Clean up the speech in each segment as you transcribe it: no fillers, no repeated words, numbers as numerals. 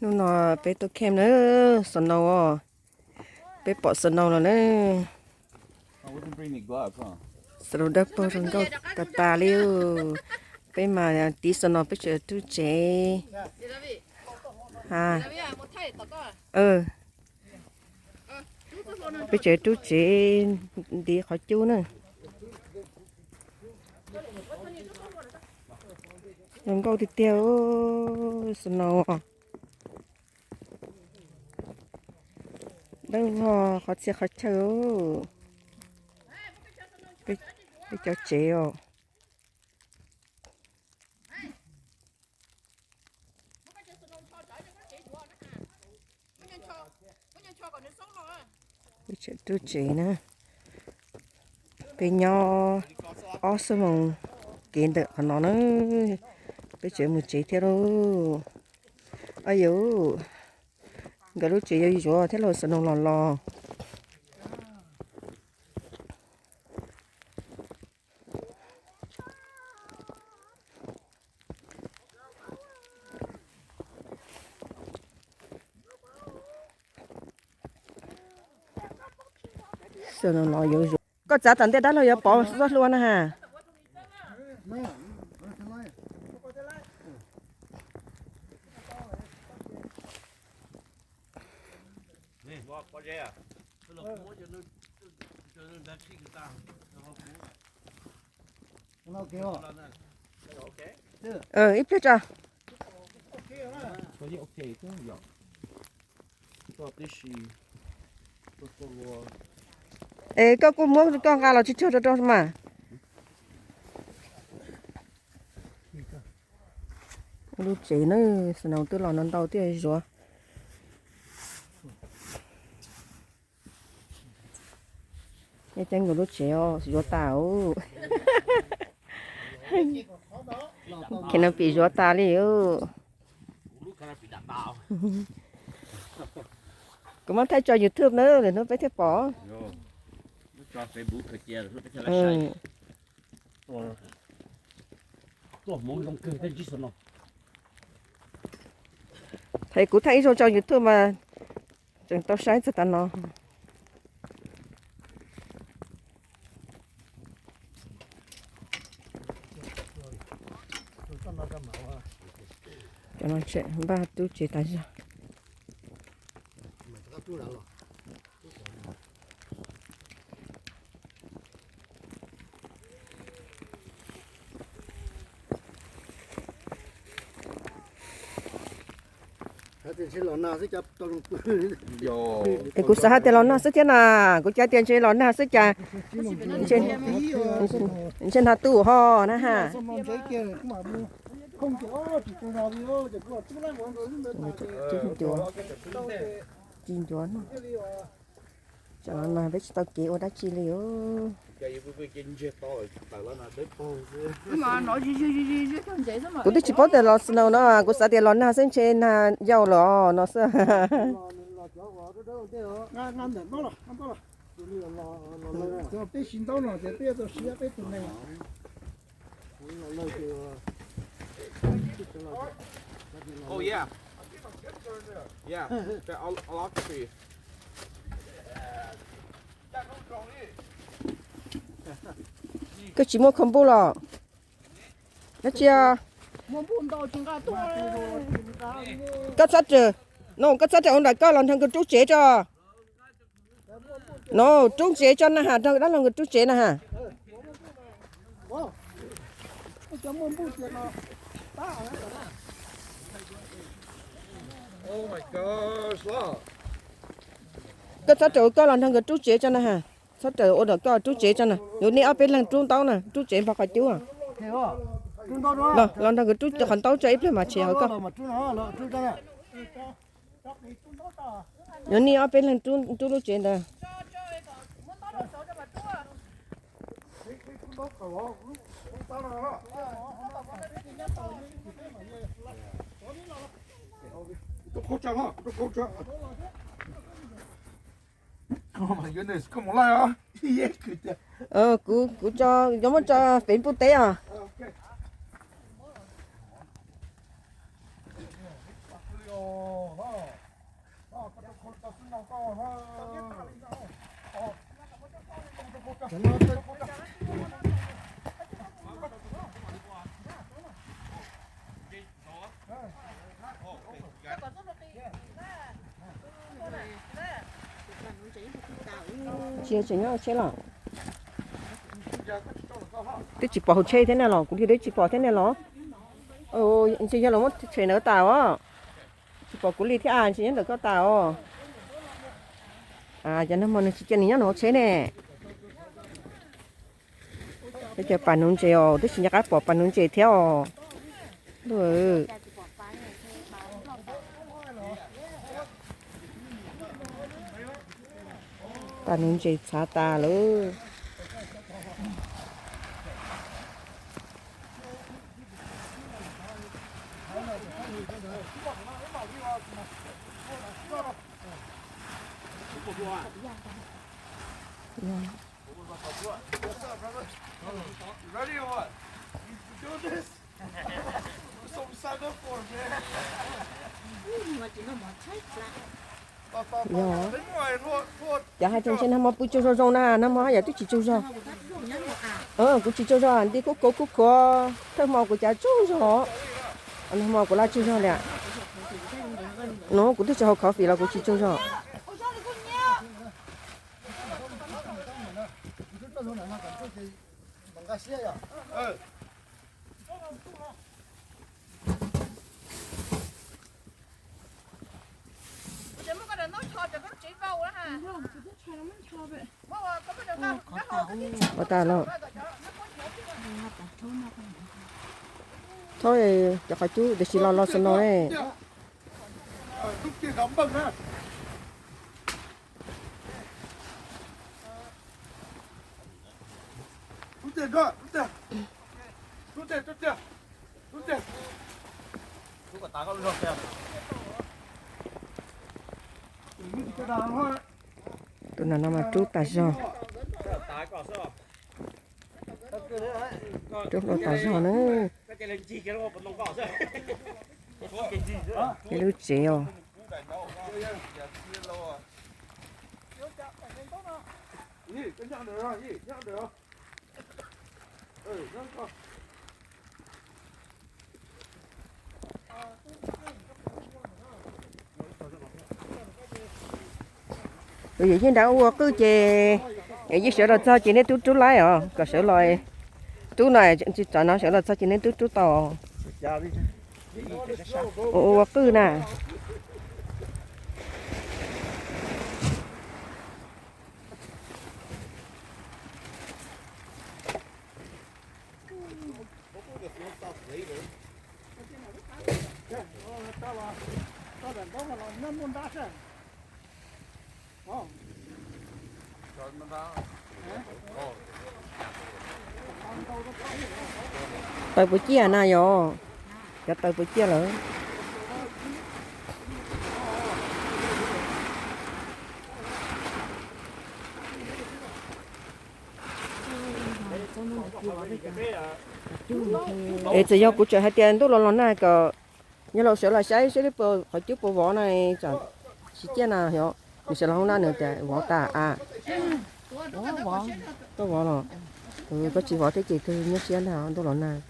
นู่นน่ะไปตัวเข้มเนอะสนอไปปอดสนอแล้วเนอะ I wouldn't bring the gloves, huh? สรุปได้ปอดสนก็ตาตาเลี้ยวไปมาตีสนอไปเจอตู้เจฮะเออไปเจอตู้เจดีขอจู้เนอะยังก็ติดเตียวสนอได้พอเขาเสียเขาเชื่อไปไปเจอเจียวไปเจอตู้เจนะไปย่ออ้อสมองกินเด็กขนาดนั้นไปเจอมือเจีเท่าอายุก็รู้เจีอยู่จ้ะเท่าเราสนุกหล่อสนุกหล่ออยู่ก็จะตันเด็ดได้เลยอย่าปอสดล้วนนะฮะ Nee, wat jij? Ít biết chưa? Có gì ok chứ nhỉ? Có tí gì? Có Ê, cô muốn con gà là chỉ cho đó mà. Lúc chế nó sẽ nào từ lò nó đầu tiên rồi. Cái chân của lúc chế rồi tao. Khi nào bị rồi ta liu. Cũng muốn thấy cho YouTube nữa để nó phải thấy bỏ. cho Facebook thôi kia rồi cái là sai. Tôi muốn lông cơ tên gì nó. Thầy cũng thấy rồi cho YouTube mà chẳng tao sai cho ta nó. Cho nó chạy ba tu chỉ tại sao? Thì cũng sẽ tiền lon na sức tiền à, cũng trả tiền chơi lon na sức trả trên hạt tủ ho na ha. Chín chuột, cho mà với tao kéo đã chi liu. Cũng chỉ bảo tiền lon snow nó, cũng sẽ tiền lon na sinh trên giàu lọ nó sẽ. Oh yeah. Yeah, I'll lock it for you. Cái chỉ mua không bù lọ, nó chia. Cắt sát chứ, nó cắt sát chứ ông đại ca làm thằng cái chú chế cho. Nó chú chế cho nó hả, thằng đó là người chú chế nè hả. Oh my gosh, look. Cái sát trời có làm thằng cái chú chế cho nó hả. Sát trời ở đó có chú chế cho nè. Nếu ní ở bên làng trung tao nè, chú chế vào khỏi chú à. Đó, làm thằng cái chú cho khẩn tao cho ít mà chế hỏi con. Nếu ní ở bên làng trung chú chế nè. Oh my goodness, come on, lại Ờ, cứ cho giống như cho phím bút té à. chia chỉ nhau chế lỏng tôi chỉ bỏ chơi thế này lỏng cũng đi đấy chỉ bỏ thế này lỏng ồ chỉ cho nó mất chuyện ở tàu á chỉ bỏ cũng đi thế à chỉ nhớ được có tàu à cho nó mà chỉ cho nó chế nè bây giờ bàn nón chế tôi chỉ nhớ cái bỏ bàn nón chế theo rồi bàn nón chế xả ta luôn Ready or what? You do this? So we signed up for it, man. Bên ngoài luôn. giờ hai chân nó bự cho rồi nè nó mà giờ tôi chỉ cho rồi cũng chỉ cho rồi đi cố thôi mà của cha chú rồi anh mà của la chú rồi nè nó cũng tôi cho họ phí là của chỉ cho rồi ta lo thôi cho phải chú để chỉ lo xin nó đấy Lúc kia đóng bằng ra. Rút tiền cơ, rút tiền. Rút tiền. Rút tiền. Rút cả tá con rột kìa. Cái đàn thôi. tụi nó mà chú ta sao chú nó ta sao nữa cái đứa chèo bây giờ trên đảo cứ chè với sợ là sao chị nên tú lái à có sợ lời tú này chị cho nó sợ là sao chị nên tú tàu cứ nè tới buổi chiều nào rồi cho tới buổi chiều rồi ê giờ yêu của trời hai tiền tôi lo này có như là sợ là sai sẽ đi bờ khỏi trước bờ vỏ này chẳng chỉ tiền nào hiểu mình sẽ không nào nữa để vỏ ta à tôi vỏ rồi có chỉ vỏ thế chị thôi nhớ tiền nào tôi lo này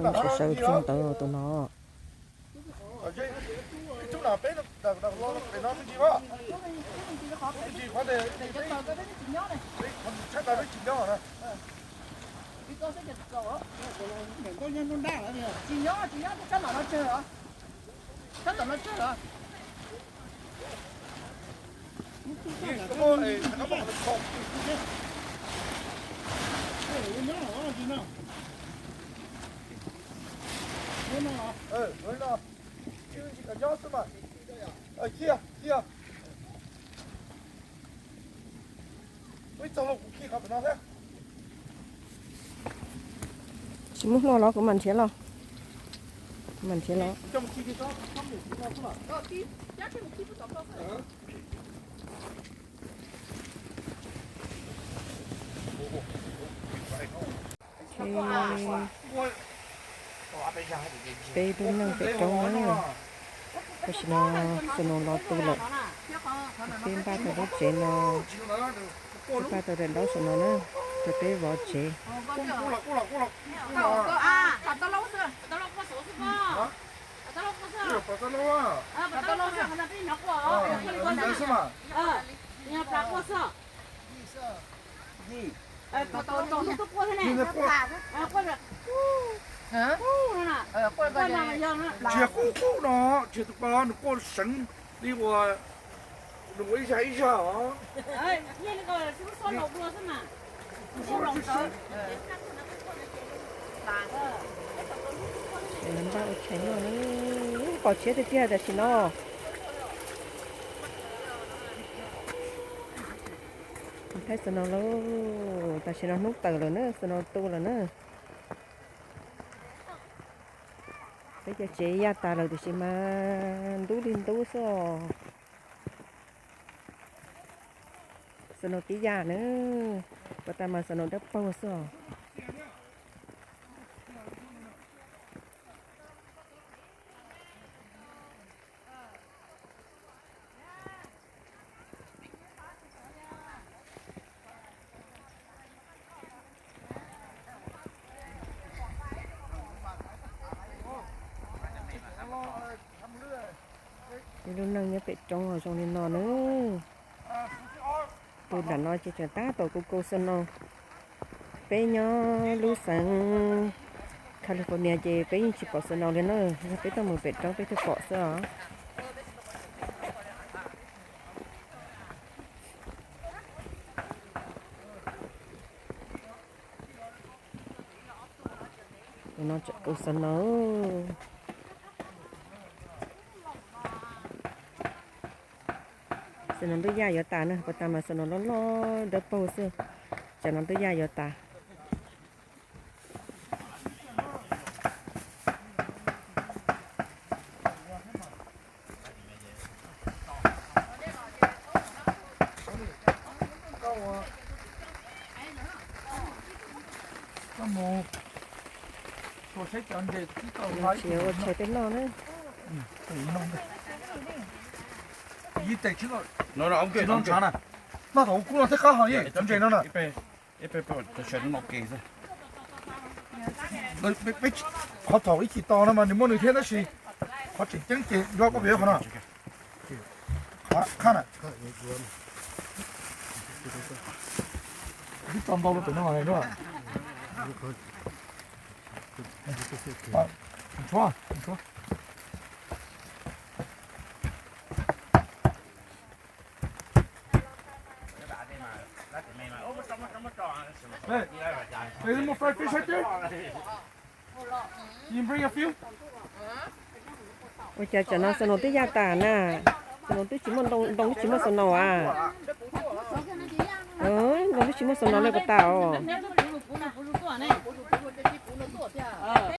nó sẽ sâu trong tờ tụi nó Chỗ nào bé nó phải nói cái gì đó. Cái gì có thể chắc là nó chỉ nhau hả? có nhân nó đang ở đây chỉ nhớ chắc là nó chơi hả chắc là nó chơi hả Có nó bảo là không. Nói nó chứ chỉ cần nhớ thôi mà. Kia ไม่ต้องเราขี้เขาไปนอนแล้ว chỉ muốn lo của mình sẽ lo mình sẽ lo trong khi đó không được lo thôi Ờ, tí, chắc cái một tí cũng tóm đâu. bé đúng năng phải trông nữa có chỉ nó lo tu lại bên ba tờ đó chế nó ba tờ đèn đó sẽ nó nữa tờ bé vỏ chế À, cả tao lâu chưa? Tao lâu có số chứ không? Tao lâu có số. 벌써 나와 Tao lâu chưa? Tao đi nhóc của. 알겠어 Nhà bạc có số. Tao tốt quá thế này. 근데 꼭 Quay được. Hả? Quay vào nhà dân á. 쟤 꽁꽁 나 쟤도 봐너꼴省리고 너 이샤 Ơi, nhìn cái số số lộc luôn thế mà. Số lộc tới. để làm bao chế nó nữa có chế thì chia ra chỉ nó thấy sao nó luôn ta chỉ nó nút từ rồi nữa sao nó tu rồi nữa bây giờ chế ya ta rồi thì chỉ mà tú lên tú sao sao nó tí ya nữa và ta mà sao nó đắp bao sao lúc nâng nhớ bị trông ở trong nó nữa tôi đã nói cho trời ta tổ cô sơn nó bé nhỏ lú sang California về bé chỉ bỏ sơn nó lên nữa bé tao mới bị trông bé tôi bỏ sao nó chạy cô sơn nó sẽ nó tới da giờ ta nữa, ta mà sẽ nó lo đỡ bao xưa, sẽ nó tới da giờ ta. 뭐 새끼 언제 chiều chiều tới nó nữa. 이때 지금 Nó ông kia 지금 자나 나도 없구나 택하하니 점쟁이 너는 Ê, tôi chuyển một kỳ rồi. 너 겉하고 이치 떠나면 뭐 너희 해다시 같이 땡땡 이거 왜 하나 가나 이 땀방로 또 나와야 돼 아, 좋아 좋아 Hey, there's more fried fish right there. You can bring a few. Ôi trời trời nó sẽ nó tới da ta nè, nó tới chỉ muốn đông chỉ muốn nó à, nó chỉ muốn nó lên cái tàu. Nếu nó